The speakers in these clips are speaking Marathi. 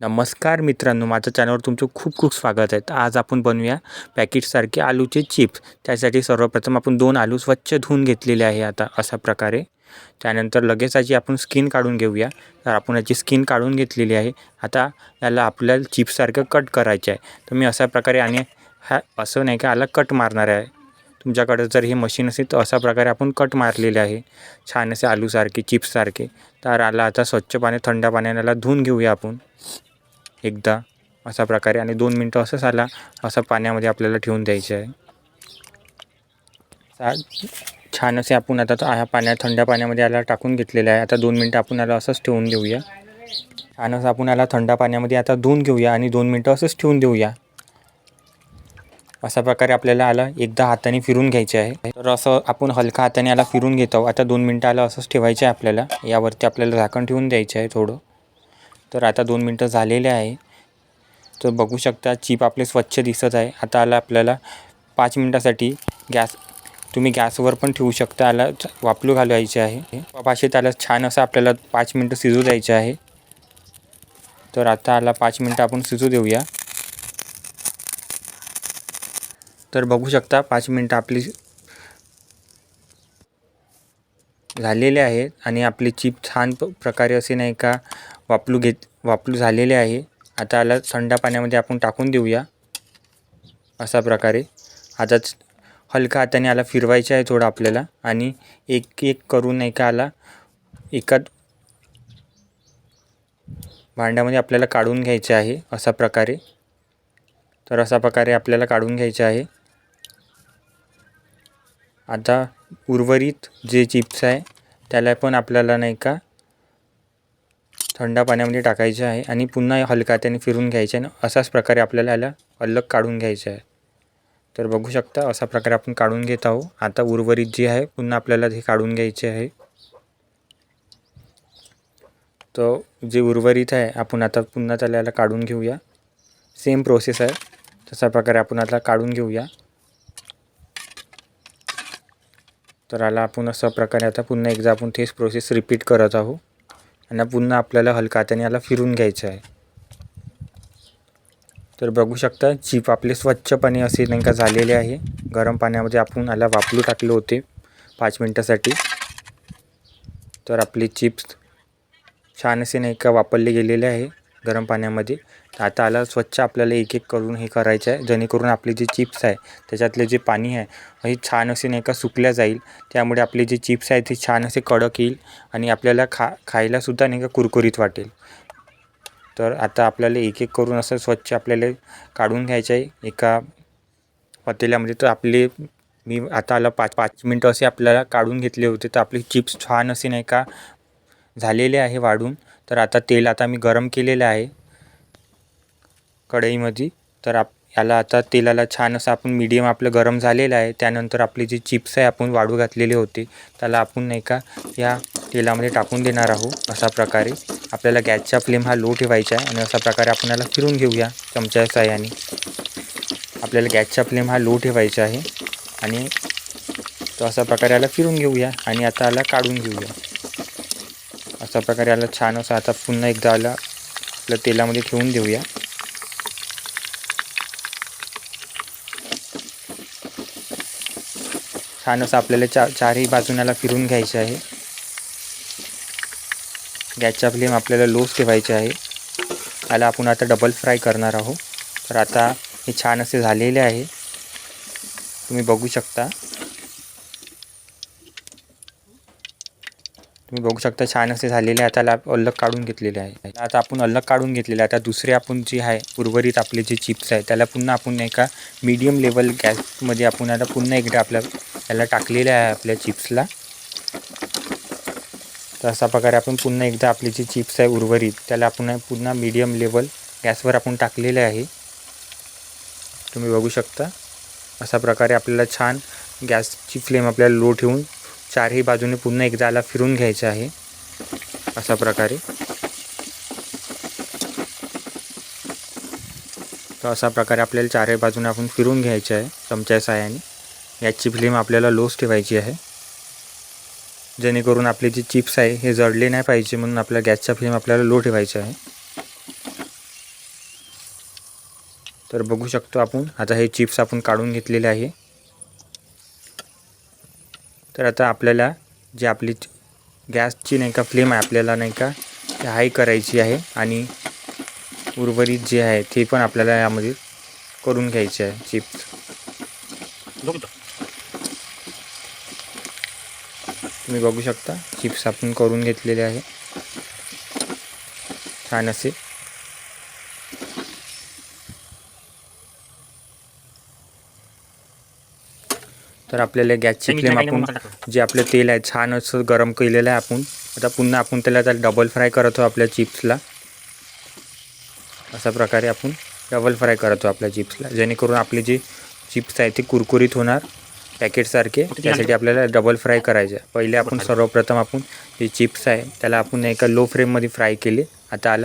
नमस्कार मित्रांनो, माझ्या चॅनलवर तुमचं खूप खूप स्वागत आहे. तर आज आपण बनवूया पॅकेटसारखे आलूचे चिप्स. त्यासाठी सर्वप्रथम आपण 2 आलू स्वच्छ धुवून घेतलेले आहे आता अशा प्रकारे. त्यानंतर लगेच याची आपण स्किन काढून घेऊया. तर आपण याची स्किन काढून घेतलेली आहे. आता याला आपल्याला चिप्ससारखं कट करायचे आहे. तर मी अशा प्रकारे आणि असं नाही का याला कट मारणार आहे. तुमच्याकडे जर हे मशीन असेल तर अशा प्रकारे आपण कट मारलेले आहे छान असे आलूसारखे चिप्ससारखे. तर याला आता स्वच्छ थंड पाण्याने याला धुवून घेऊया आपण एकदा अशा प्रकारे. आणि 2 मिनटं असंच आला असं पाण्यामध्ये आपल्याला ठेवून द्यायचं आहे. छान असे आपण आता थंड पाण्यामध्ये याला टाकून घेतलेलं आहे. आता 2 मिनटं आपण याला असंच ठेवून देऊया. छान असं आपण याला थंड पाण्यामध्ये आता धुवून घेऊया आणि 2 मिनटं असंच ठेवून देऊया. अशा प्रकारे आपल्याला याला एकदा हाताने फिरून घ्यायचे आहे. तर असं आपण हलका हाताने याला फिरून घेत आहोत. आता 2 मिनटं याला असंच ठेवायचं आहे आपल्याला. यावरती आपल्याला झाकण ठेवून द्यायचं आहे थोडं. तर आता 2 मिनटं झालेले आहे. तर बघू शकता चिप आपले स्वच्छ दिसत आहे. आता आपल्याला 5 मिनटासाठी तुम्ही गॅसवर पण ठेवू शकता. याला वाफलू घालायचे आहे. पाशी त्याला छान असं आपल्याला 5 मिनटं शिजू द्यायचे आहे. तर आता 5 मिनटं आपण शिजू देऊया. तर बघू शकता 5 मिनटं आपली झालेले आहेत आणि आपली चिप छान प्रकारे असे नाही का वाफलू झालेले आहे. आता याला थंड पाण्यामध्ये आपण टाकून देऊया अशा प्रकारे. आता हलका हाताने याला फिरवायचं आहे थोडं आपल्याला आणि एक एक करून नाही का याला एका भांड्यामध्ये आपल्याला काढून घ्यायचे आहे अशा प्रकारे. तर अशा प्रकारे आपल्याला काढून घ्यायचे आहे. आता उर्वरित जे चिप्स आहे त्याला पण आपल्याला नाही का थंड पाण्यामध्ये टाकायचे आहे आणि पुन्हा हलका हाताने फिरून घ्यायचे आहे. अशाच प्रकारे आपल्याला याला अलग काढून घ्यायचं आहे. तर बघू शकता अशा प्रकारे आपण काढून घेत आहोत. आता उर्वरित जे आहे पुन्हा आपल्याला हे काढून घ्यायचे आहे. तर जे उर्वरित आहे आपण आता पुन्हा त्याला काढून घेऊया. सेम प्रोसेस आहे. तशा प्रकारे आपण आता काढून घेऊया. तर आपण अशा प्रकारे आता पुन्हा एकदा आपण तेच प्रोसेस रिपीट करत आहोत आणि पुन्हा आपल्याला हलका हाताने याला फिरून घ्यायचं आहे. तर बघू शकता चिप आपले स्वच्छपणे असे नाही का झालेले आहे. गरम पाण्यामध्ये आपण याला वाफलू टाकले होते 5 मिनटासाठी. तर आपले चिप्स छान असे नाही का वापरले गेलेले आहे गरम पाण्यामध्ये. आता स्वच्छ आपल्याला एक एक करून हे करायचं आहे जेणेकरून आपले जे चिप्स आहे त्याच्यातले जे पाणी आहे हे छान असे नाही का सुकल्या जाईल. त्यामुळे आपले जे चिप्स आहेत ते छान असे कडक येईल आणि आपल्याला खायलासुद्धा नाही का कुरकुरीत वाटेल. तर आता आपल्याला एक एक करून असं स्वच्छ आपल्याला काढून घ्यायचं आहे एका पातेल्यामध्ये. तर मी आता 5 मिनटं असे आपल्याला काढून घेतले होते. तर आपले चिप्स छान असे नाही का झालेले आहे वाढून. तर आता तेल मी गरम केलेलं आहे कढईमध्ये. तर याला आता तेलाला छान असं आपण मीडियम आपलं गरम झालेलं आहे. त्यानंतर आपले जे चिप्स आहे आपण वाळू घातलेले होते त्याला आपण नाही का या तेलामध्ये टाकून देणार आहोत. अशा प्रकारे आपल्याला गॅसचा फ्लेम लो ठेवायचा आहे आणि अशा प्रकारे आपण याला फिरून घेऊया चमच्याच्या साहाय्याने. आपल्याला गॅसचा फ्लेम लो ठेवायचा आहे आणि तो अशा प्रकारे याला फिरून घेऊया आणि आता याला काढून घेऊया. अशा प्रकारे याला छान असं आता पुन्हा एकदा आपल्या तेलामध्ये ठेवून देऊया. छान असं आपल्याला चारही बाजूला फिरून घ्यायचं आहे. गॅसचा फ्लेम आपल्याला लोच ठेवायचा आहे. याला आपण आता डबल फ्राय करणार आहोत. तर आता हे छान असे झालेले आहे तुम्ही बघू शकता. छान असे झालेले आहे. आता अलग काढून घेतलेले आहे. आता आपण अलग काढून घेतलेले आहे. आता दुसरे आपण जे आहे उर्वरित आपले जे चिप्स आहे त्याला पुन्हा आपण नाही का मीडियम लेवल गॅसमध्ये आपण आता पुन्हा एकदा याला टाकलेलं आहे आपल्या चिप्सला. तर अशा प्रकारे आपण पुन्हा एकदा आपले जे चिप्स आहे उर्वरित त्याला आपण पुन्हा मीडियम लेवल गॅसवर आपण टाकलेले आहे. तुम्ही बघू शकता अशा प्रकारे आपल्याला छान गॅसची फ्लेम आपल्याला लो ठेवून चारही बाजूने पुन्हा एकदा याला फिरून घ्यायचं आहे अशा प्रकारे. तर अशा प्रकारे आपल्याला चारही बाजूने आपण फिरून घ्यायचं आहे चमच्याच्या साहाय्याने. गॅसची फ्लेम आपल्याला लोच ठेवायची आहे जेणेकरून आपले जे चिप्स आहे हे जळले नाही पाहिजे, म्हणून आपल्या गॅसचा फ्लेम आपल्याला लो ठेवायचा आहे. तर बघू शकतो आपण आता हे चिप्स आपण काढून घेतलेले आहे. तर आता आपल्याला जे आपली गॅसची नाही का फ्लेम आहे आपल्याला नाही का हाई करायची आहे आणि उर्वरित जे आहे ते पण आपल्याला यामध्ये करून घ्यायचे आहे चिप्स. तुम्ही बघू शकता चिप्स आपण करून घेतलेले आहे छान असे. तर आपल्याला गॅसची फ्लेम आपण जे आपलं तेल आहे छान असं गरम केलेलं आहे आपण. आता पुन्हा आपण त्याला डबल फ्राय करतो आपल्या चिप्सला. अशा प्रकारे आपण डबल फ्राय करतो आपल्या चिप्सला, जेणेकरून आपले जे चिप्स आहे ते कुरकुरीत होणार पॅकेटसारखे. त्यासाठी आपल्याला डबल फ्राय करायचे. पहिले आपण सर्वप्रथम आपण जे चिप्स आहे त्याला आपण एका लो फ्लेममध्ये फ्राय केले. आता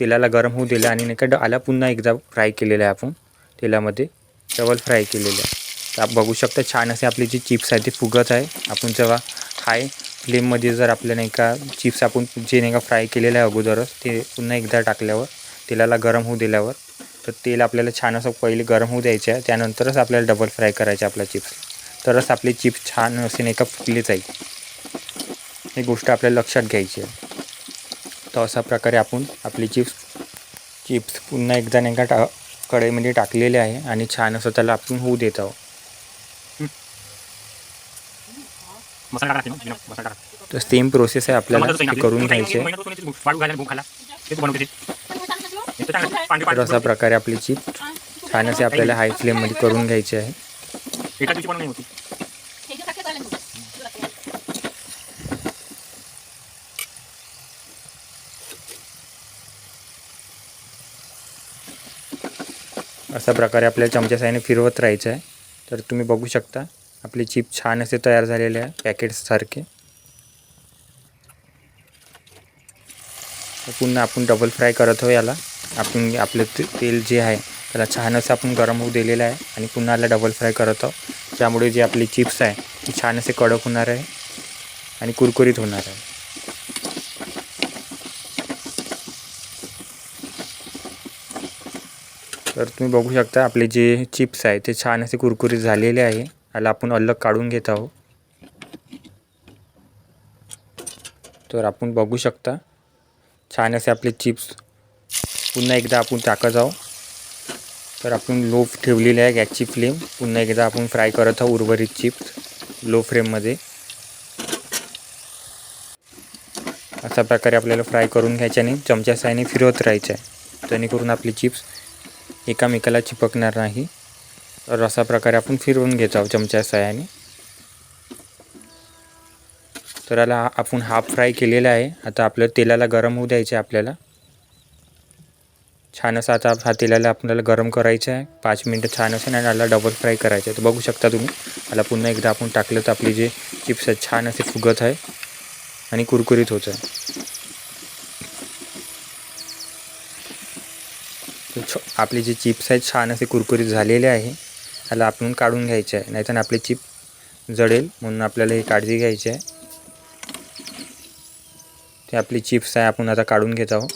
तेलाला गरम होऊ दिलं आणि नाही का पुन्हा एकदा फ्राय केलेलं आहे आपण तेलामध्ये, डबल फ्राय केलेलं आहे. तर आप बघू शकता छान असे आपले जे चिप्स आहे ते फुगत आहे. आपण जेव्हा हाय फ्लेममध्ये जर आपल्या नाही का चिप्स आपण जे नाही का फ्राय केलेलं आहे अगोदरच ते पुन्हा एकदा टाकल्यावर तेलाला गरम होऊ दिल्यावर, तर तेल आपल्याला छान असं पहिले गरम होऊ द्यायचे आहे. त्यानंतरच आपल्याला डबल फ्राय करायचे आपला चिप्स, तरच आपले चिप्स छान असे नाही का फुगले जाईल. ही गोष्ट आपल्याला लक्षात घ्यायची आहे. तर अशा प्रकारे आपण आपली चिप्स पुन्हा एकदा नाही का कढईमध्ये टाकलेले आहे आणि छान असं त्याला आपण होऊ देत आहोत. तर सेम प्रोसेस आहे आपल्याला ते करून घ्यायचे. तर अशा प्रकारे आपली चिप्स छान असे आपल्याला हाय फ्लेममध्ये करून घ्यायचे आहे. अशा प्रकारे आपल्याला चमच्या साहाय्याने फिरवत राहायचं आहे. तर तुम्ही बघू शकता आपले चिप्स छान असे तयार झालेले आहे पॅकेट्ससारखे. पुन्हा आपण डबल फ्राय करत आहोत याला. आपण आपलं तेल जे आहे त्याला छान असं आपण गरम होऊ दिलेलं आहे आणि पुन्हा याला डबल फ्राय करत आहोत. त्यामुळे जे आपले चिप्स आहे ते छान असे कडक होणार आहे आणि कुरकुरीत होणार आहे. तर तुम्ही बघू शकता आपले जे चिप्स आहे ते छान असे कुरकुरीत झालेले आहे. याला आपण अलग काढून घेत आहोत. तर आपण बघू शकता छान असे आपले चिप्स पुन्हा एकदा आपण टाकत आहोत. तर आपण लो ठेवलेली आहे गॅसची फ्लेम. पुन्हा एकदा आपण फ्राय करत आहोत उर्वरित चिप्स लो फ्लेममध्ये. अशा प्रकारे आपल्याला फ्राय करून घ्यायचे आणि चमच्या साहाय्याने फिरवत राहायचे आहे, जेणेकरून आपली चिप्स एकामेकाला चिपकणार नाही. तर अशा प्रकारे आपण फिरवून घेत आहोत चमच्या साहाय्याने. तर याला आपण हाफ फ्राय केलेला आहे. आता आपल्या तेलाला गरम होऊ द्यायचे आहे आपल्याला. छान असं आता हा तेलाला आपल्याला गरम करायचं आहे 5 मिनटं छान असं आणि याला डबल फ्राय करायचं आहे. तर बघू शकता तुम्ही याला पुन्हा एकदा आपण टाकलं तर आपले जे चिप्स आहेत छान असे फुगत आहे आणि कुरकुरीत होत आहे. आपले जे चिप्स आहेत छान असे कुरकुरीत झालेले आहे. याला आपण काढून घ्यायचे आहे, नाहीतर आपले चिप जळेल, म्हणून आपल्याला हे काळजी घ्यायची आहे. ते आपली चिप्स आहे आपण आता काढून घेत आहोत.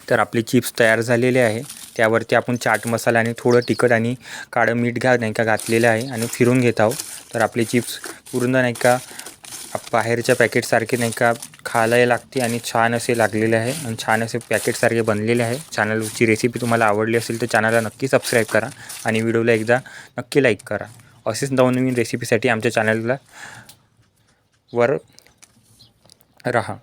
तर आपले चिप्स तयार झालेले आहे. त्यावरती आपण चाट मसाला आणि थोडं तिखट आणि काळं मीठ नाही का घातलेलं आहे आणि फिरून घेत आहोत. तर आपले चिप्स पूर्ण नाही का बाहेरच्या पॅकेटसारखे नाही का खायला लागते आणि छान असे लागलेले आहे आणि छान असे पॅकेटसारखे बनलेले आहे. चॅनलची रेसिपी तुम्हाला आवडली असेल तर चॅनलला नक्की सबस्क्राईब करा आणि व्हिडिओला एकदा नक्की लाईक करा. असेच नवनवीन रेसिपीसाठी आमच्या चॅनलला वर रहा.